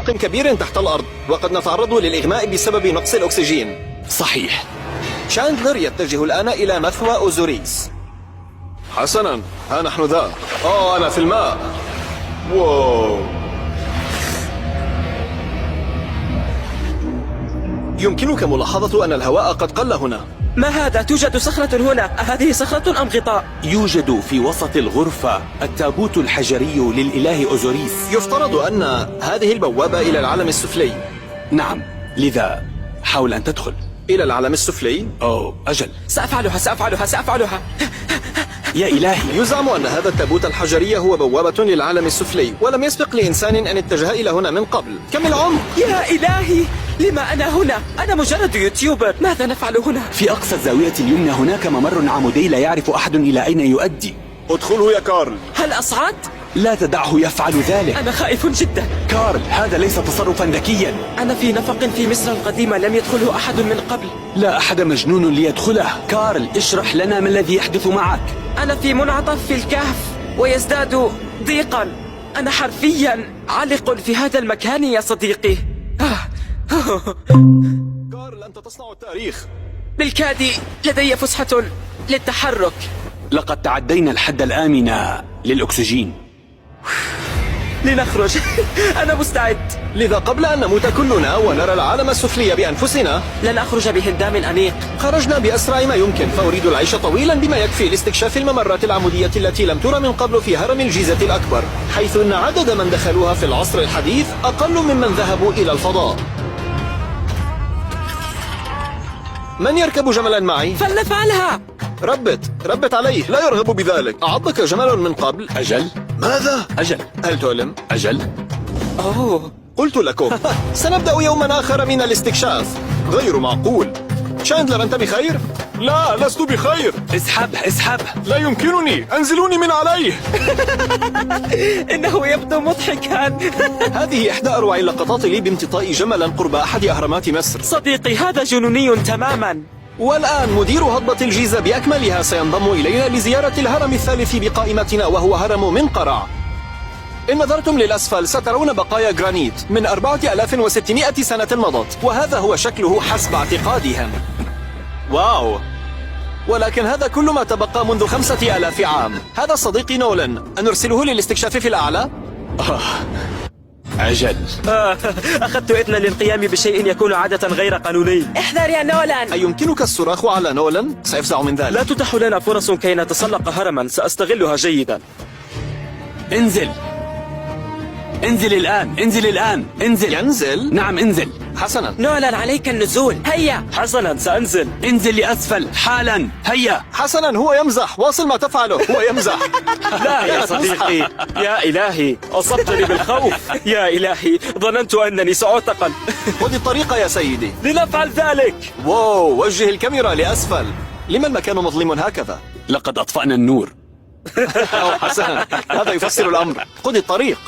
عمق كبير تحت الأرض، وقد نتعرض للإغماء بسبب نقص الأكسجين. صحيح. شاندلر يتجه الآن إلى مثوى أوزوريس. حسنا، ها نحن ذا. أنا في الماء. واو. يمكنك ملاحظة أن الهواء قد قل هنا. ما هذا؟ توجد صخرة هنا. أهذه صخرة أم غطاء؟ يوجد في وسط الغرفة التابوت الحجري للإله أوزوريس. يفترض أن هذه البوابة إلى العالم السفلي. نعم، لذا حاول أن تدخل. إلى العالم السفلي؟ أوه أجل. سأفعلها. يا إلهي. يزعم أن هذا التابوت الحجري هو بوابة للعالم السفلي، ولم يسبق لإنسان أن اتجه إلى هنا من قبل. كم العمر؟ يا إلهي، لما أنا هنا؟ أنا مجرد يوتيوبر. ماذا نفعل هنا؟ في أقصى الزاوية اليمنى هناك ممر عمودي لا يعرف أحد إلى أين يؤدي. ادخله يا كارل. هل أصعد؟ لا تدعه يفعل ذلك. أنا خائف جدا. كارل، هذا ليس تصرفا ذكيا. أنا في نفق في مصر القديمة لم يدخله أحد من قبل. لا أحد مجنون ليدخله. كارل، اشرح لنا ما الذي يحدث معك. أنا في منعطف في الكهف ويزداد ضيقا. أنا حرفيا عالق في هذا المكان يا صديقي. كارل، أنت تصنع التاريخ. بالكاد لدي فسحة للتحرك. لقد تعدينا الحد الآمن للأكسجين. لنخرج. أنا مستعد. لذا قبل أن نموت كلنا ونرى العالم السفلي بأنفسنا، لن أخرج بهندام أنيق. خرجنا بأسرع ما يمكن، فأريد العيش طويلا بما يكفي لاستكشاف الممرات العمودية التي لم ترى من قبل في هرم الجيزة الأكبر، حيث أن عدد من دخلوها في العصر الحديث أقل ممن ذهبوا إلى الفضاء. من يركب جملا معي؟ فلنفعلها. ربت عليه، لا يرغب بذلك. أعضك جمل من قبل؟ أجل. ماذا؟ أجل. هل تؤلم؟ أجل. أوه، قلت لكم. سنبدأ يوما آخر من الاستكشاف. غير معقول. شاندلر، أنت بخير؟ لا، لست بخير. اسحب. لا يمكنني، أنزلوني من عليه. إنه يبدو مضحكا. هذه إحدى أروع اللقطات لي بامتطاء جملا قرب أحد أهرامات مصر. صديقي، هذا جنوني تماما. والآن مدير هضبة الجيزة بأكملها سينضم إلينا لزيارة الهرم الثالث بقائمتنا، وهو هرم منقرع. إن نظرتم للأسفل سترون بقايا جرانيت من 4600 سنة مضت، وهذا هو شكله حسب اعتقادهم. واو. ولكن هذا كل ما تبقى منذ 5000 عام. هذا صديقي نولان، أنرسله للاستكشاف في الأعلى؟ أجل. أخذت إذنا للقيام بشيء يكون عادة غير قانوني. احذر يا نولان. أيمكنك الصراخ على نولان؟ سيفزع من ذلك. لا تتاح لنا فرص كي نتسلق هرما، سأستغلها جيدا. انزل الآن. ينزل؟ نعم، انزل. حسنا. نولان، عليك النزول. هيا. حسنا، سأنزل. انزل لأسفل حالا. هيا. حسنا، هو يمزح. واصل ما تفعله. هو يمزح. لا يا صديقي. يا إلهي، أصبتني بالخوف. يا إلهي، ظننت أنني سأعتقل. خذ الطريق يا سيدي. لنفعل ذلك. واو، وجه الكاميرا لأسفل. لما المكان مظلم هكذا؟ لقد أطفأنا النور. حسنا، هذا يفسر الأمر. خذ الطريق.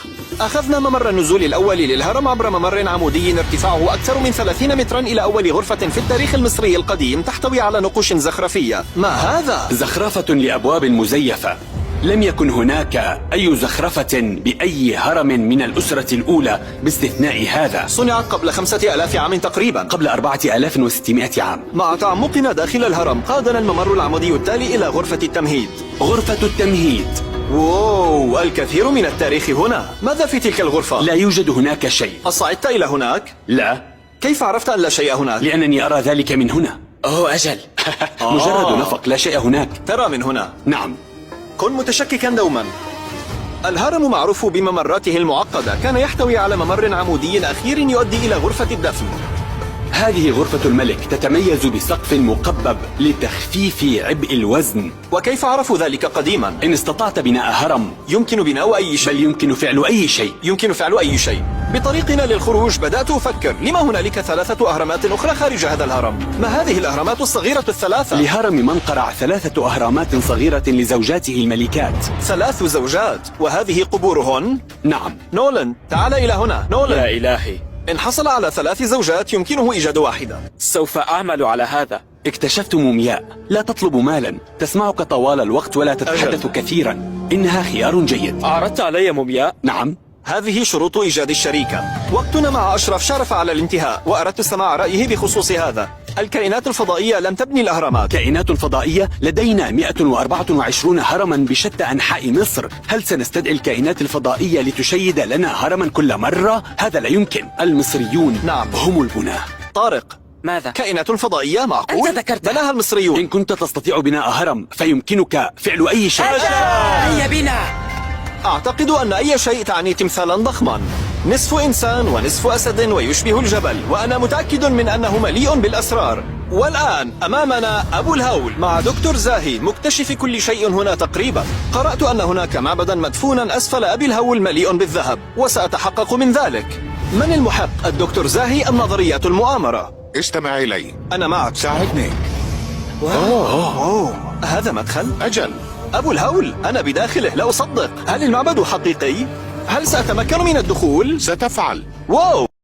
أخذنا ممر النزول الأول للهرم عبر ممر عمودي ارتفاعه أكثر من 30 مترا إلى أول غرفة في التاريخ المصري القديم تحتوي على نقوش زخرفية. ما هذا؟ زخرفة لأبواب مزيفة. لم يكن هناك أي زخرفة بأي هرم من الأسرة الأولى باستثناء هذا. صنعت قبل 5000 عام تقريبا. قبل 4600 عام. مع تعمقنا داخل الهرم قادنا الممر العمودي التالي إلى غرفة التمهيد. غرفة التمهيد. واو، الكثير من التاريخ هنا. ماذا في تلك الغرفة؟ لا يوجد هناك شيء. أصعدت إلى هناك؟ لا. كيف عرفت أن لا شيء هناك؟ لأنني أرى ذلك من هنا. أوه أجل. مجرد نفق، لا شيء هناك. ترى من هنا؟ نعم. كن متشككا دوما. الهرم معروف بممراته المعقدة، كان يحتوي على ممر عمودي أخير يؤدي إلى غرفة الدفن. هذه غرفة الملك، تتميز بسقف مقبب لتخفيف عبء الوزن. وكيف عرفوا ذلك قديما؟ إن استطعت بناء هرم يمكن بناء أي شيء. بل يمكن فعل أي شيء. بطريقنا للخروج بدأت أفكر، لما هنالك 3 أهرامات أخرى خارج هذا الهرم؟ ما هذه الأهرامات الصغيرة ال3؟ لهرم منقرع 3 أهرامات صغيرة لزوجاته الملكات. 3 زوجات، وهذه قبورهن؟ نعم. نولان، تعال إلى هنا. نولان. يا إلهي، إن حصل على 3 زوجات يمكنه إيجاد واحدة. سوف أعمل على هذا. اكتشفت مومياء. لا تطلب مالا، تسمعك طوال الوقت ولا تتحدث كثيرا. إنها خيار جيد. أعرضت علي مومياء؟ نعم. هذه شروط إيجاد الشريكة. وقتنا مع أشرف شرف على الانتهاء، وأردت سماع رأيه بخصوص هذا. الكائنات الفضائية لم تبني الأهرامات. كائنات فضائية؟ لدينا 124 هرما بشتى أنحاء مصر. هل سنستدعي الكائنات الفضائية لتشيد لنا هرما كل مرة؟ هذا لا يمكن. المصريون نعم. هم البناة. طارق، ماذا؟ كائنات فضائية؟ معقول؟ أنت ذكرتها. بناها المصريون. إن كنت تستطيع بناء هرم فيمكنك فعل أي شيء. هيا بنا. أعتقد أن أي شيء تعني تمثالا ضخما، نصف إنسان ونصف أسد ويشبه الجبل، وأنا متأكد من أنه مليء بالأسرار. والآن أمامنا أبو الهول مع دكتور زاهي مكتشف كل شيء هنا تقريبا. قرأت أن هناك معبدا مدفونا أسفل أبي الهول مليء بالذهب، وسأتحقق من ذلك. من المحق، الدكتور زاهي أم نظريات المؤامرة؟ استمع إلي. أنا معك. ساعدني. أوه. هذا مدخل؟ أجل. أبو الهول، أنا بداخله، لا أصدق. هل المعبد حقيقي؟ هل سأتمكن من الدخول؟ ستفعل. واو.